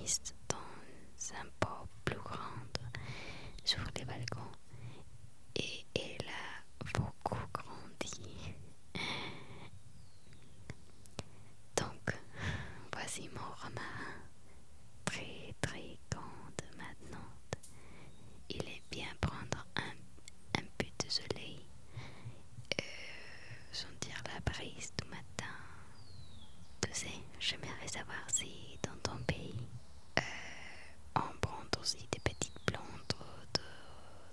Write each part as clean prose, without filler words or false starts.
mise dans un pot plus grand sur les balcons et elle a beaucoup grandi. Donc, voici mon romarin, très très grand maintenant. Il est bien prendre un peu de soleil, sentir la brise du matin. Tu sais, j'aimerais savoir si dans ton pays, on prend aussi des petites plantes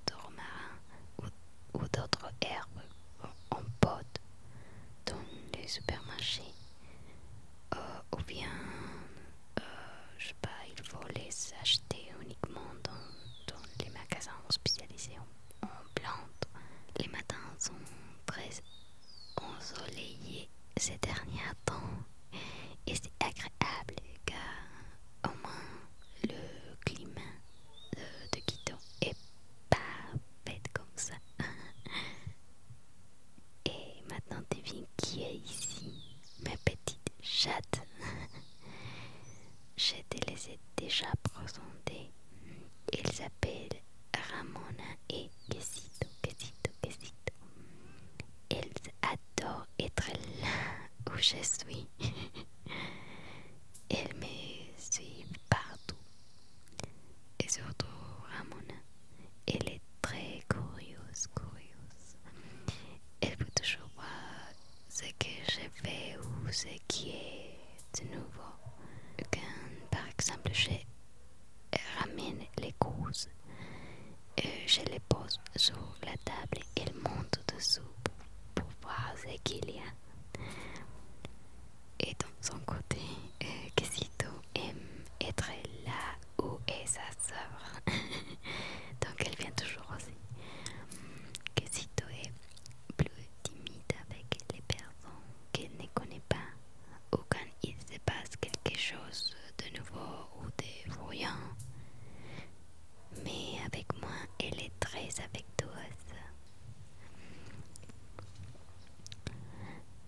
de romarin ou d'autres herbes en pot dans les supermarchés. Ou bien, je sais pas, il faut les acheter uniquement dans les magasins spécialisés en plantes. Les matins sont très ensoleillés ces derniers temps et c'est agréable car au moins le climat de Quito est parfait comme ça. Et maintenant devine qui est ici, ma petite chatte. Je te les ai déjà présentés. Ils s'appellent Ramona et Quesito, Quesito, Quesito. Ils adorent être là où je suis. Ils me suivent partout. Et surtout Ramona, elle est très curieuse, curieuse. Elle veut toujours voir ce que je fais ou ce qui est de nouveau. Quand par exemple je ramène les courses, je les pose sur la table et elle monte dessous pour voir ce qu'il y a. Et de son côté, Quesito aime être là où est sa sœur. Donc elle vient toujours aussi. Quesito est plus timide avec les personnes qu'elle ne connaît pas ou quand il se passe quelque chose de nouveau ou de voyant. Mais avec moi, elle est très affectueuse.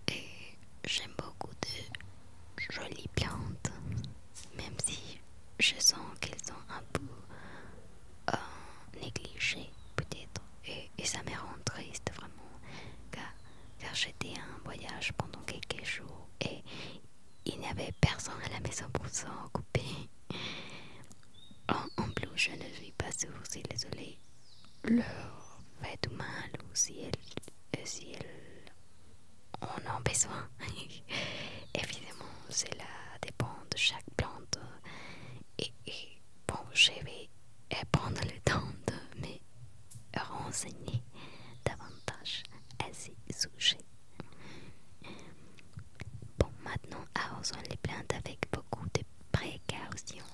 Et j'aime beaucoup de jolies plantes, même si je sens qu'elles sont un peu négligées peut-être. Et ça me rend triste vraiment, car j'étais en voyage pendant quelques jours et il n'y avait personne à la maison pour s'en occuper. En plus, je ne suis pas sûre si le soleil leur fait du mal ou si elles en ont besoin. Évidemment, cela dépend de chaque plante. Et bon, je vais prendre le temps de me renseigner davantage à ces sujets. Bon, maintenant, arrosons les plantes avec beaucoup de précaution.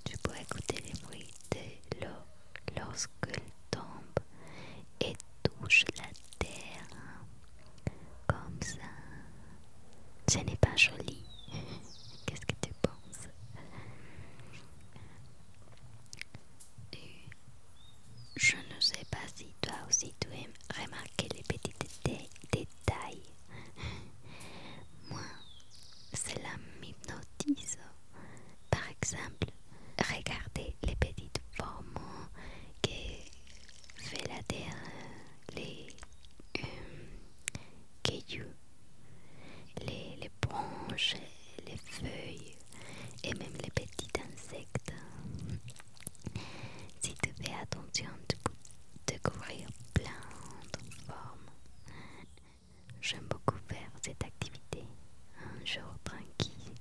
Tu peux écouter les bruits de l'eau lorsqu'elle tombe et touche la terre. Comme ça. Ce n'est pas joli. Qu'est-ce que tu penses? Je ne sais pas si toi aussi tu aimes remarquer les petits détails. Moi, cela m'hypnotise. Par exemple, regardez les petites formes que fait la terre, les cailloux, les branches, les feuilles et même les petits insectes. Si tu fais attention, tu peux découvrir plein de formes. J'aime beaucoup faire cette activité un jour tranquille.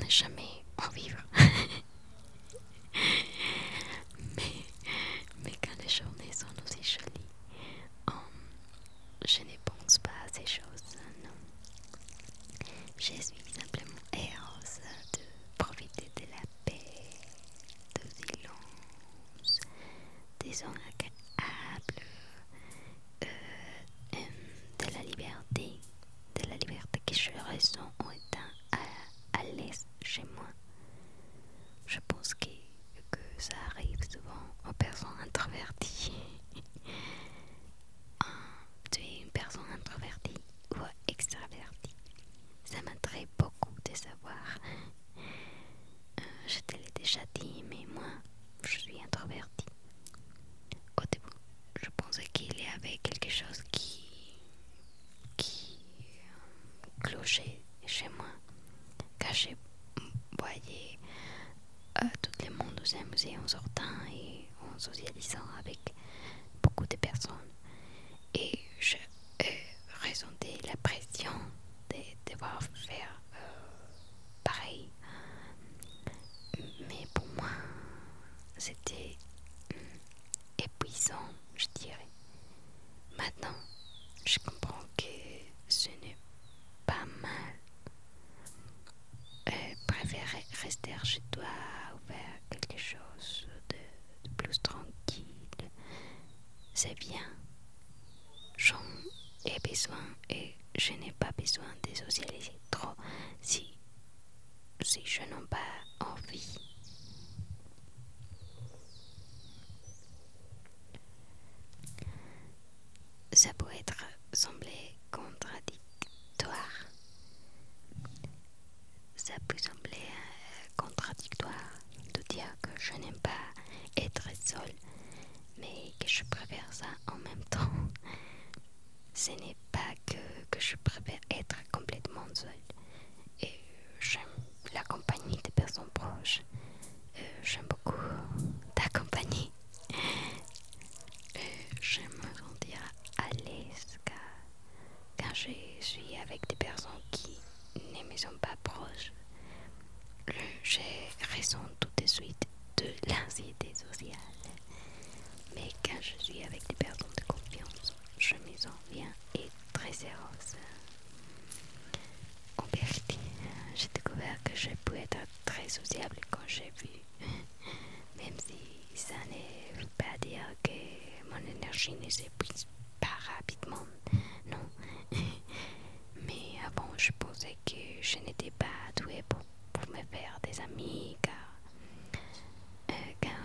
n'est jamais en vivre. mais, mais quand les journées sont aussi jolies, je ne pense pas à ces choses, non. Je suis simplement heureuse de profiter de la paix, du silence, des sons agréables, de la liberté que je ressens en étant à l'aise chez moi. Je pense que ça arrive souvent aux personnes introverties. Tu es une personne introvertie ou extravertie? Ça m'intéresse beaucoup de savoir. Je te l'ai déjà dit, mais moi, je suis introvertie. Au début, je pensais qu'il y avait quelque chose qui clochait chez moi. Quand je voyais tout le monde s'amuser en sortant et en socialisant avec beaucoup de personnes. Et je ressentais la pression de devoir faire pareil. Mais pour moi, c'était épuisant, je dirais. Maintenant, je comprends que ce n'est pas mal. Préférer rester chez toi ou faire quelque chose de plus tranquille, c'est bien. J'en ai besoin et je n'ai pas besoin de socialiser trop si je n'en ai pas envie. Ça peut être sembler contradictoire. Ça peut sembler contradictoire de dire que je n'aime pas être seule, mais que je préfère ça en même temps. Ce n'est pas que je préfère être complètement seule. Et j'aime la compagnie des personnes proches. J'aime beaucoup ta compagnie. J'aime me sentir à l'aise quand je suis avec des personnes qui ne me sont pas proches. Je ressens tout de suite de l'anxiété sociale. Mais quand je suis avec des personnes de confiance, je me sens bien et très heureuse. En vérité, j'ai découvert que je peux être très sociable quand j'ai vu. Même si ça ne veut pas dire que mon énergie ne s'épuise pas rapidement, non. Mais avant, je pensais que je n'étais pas douée pour me faire des amis, car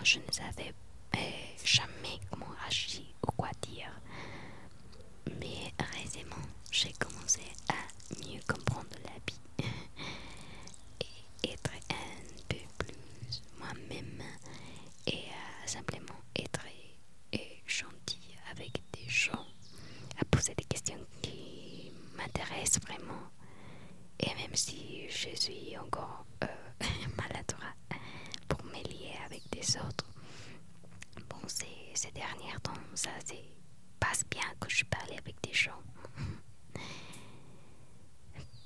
je ne savais jamais comment agir ou quoi dire. Mais récemment, j'ai commencé à mieux comprendre la vie et être un peu plus moi-même et à simplement être gentil avec des gens, à poser des questions qui m'intéressent vraiment. Et même si je suis encore maladroit pour me lier avec des autres, bon, ces derniers temps, ça passe bien que je parle avec des gens.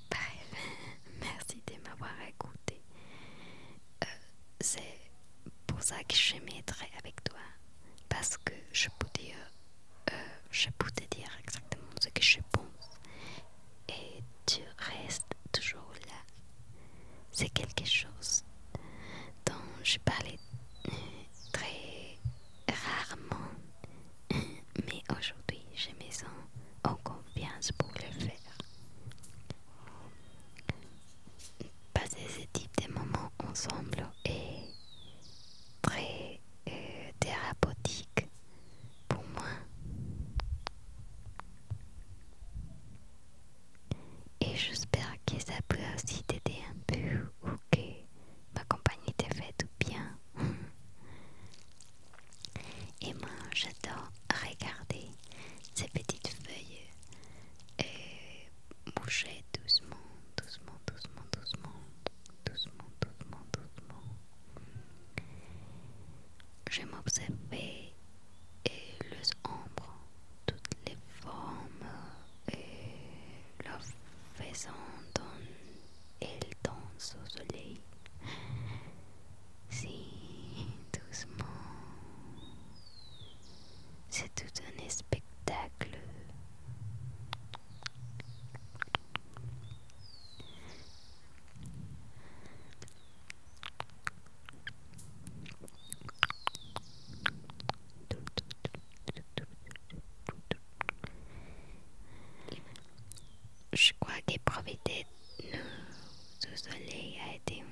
Bref, merci de m'avoir écouté. C'est pour ça que je m'aiderai avec toi, parce que je peux te dire exactement ce que je pense et tu restes toujours là. C'est quelque chose dont je parlais très rarement, mais aujourd'hui je me sens en confiance pour le faire. Passer ce type de moments ensemble est très thérapeutique pour moi. Et j'espère que ça peut aussi t'aider un peu ou que ma compagnie te fait du bien. Et moi, j'adore regarder ces petites feuilles et bouger doucement, doucement, doucement, doucement, doucement, doucement, doucement. J'aime observer les ombres, toutes les formes et leur façon dont elles dansent au soleil. peut-être le soleil a été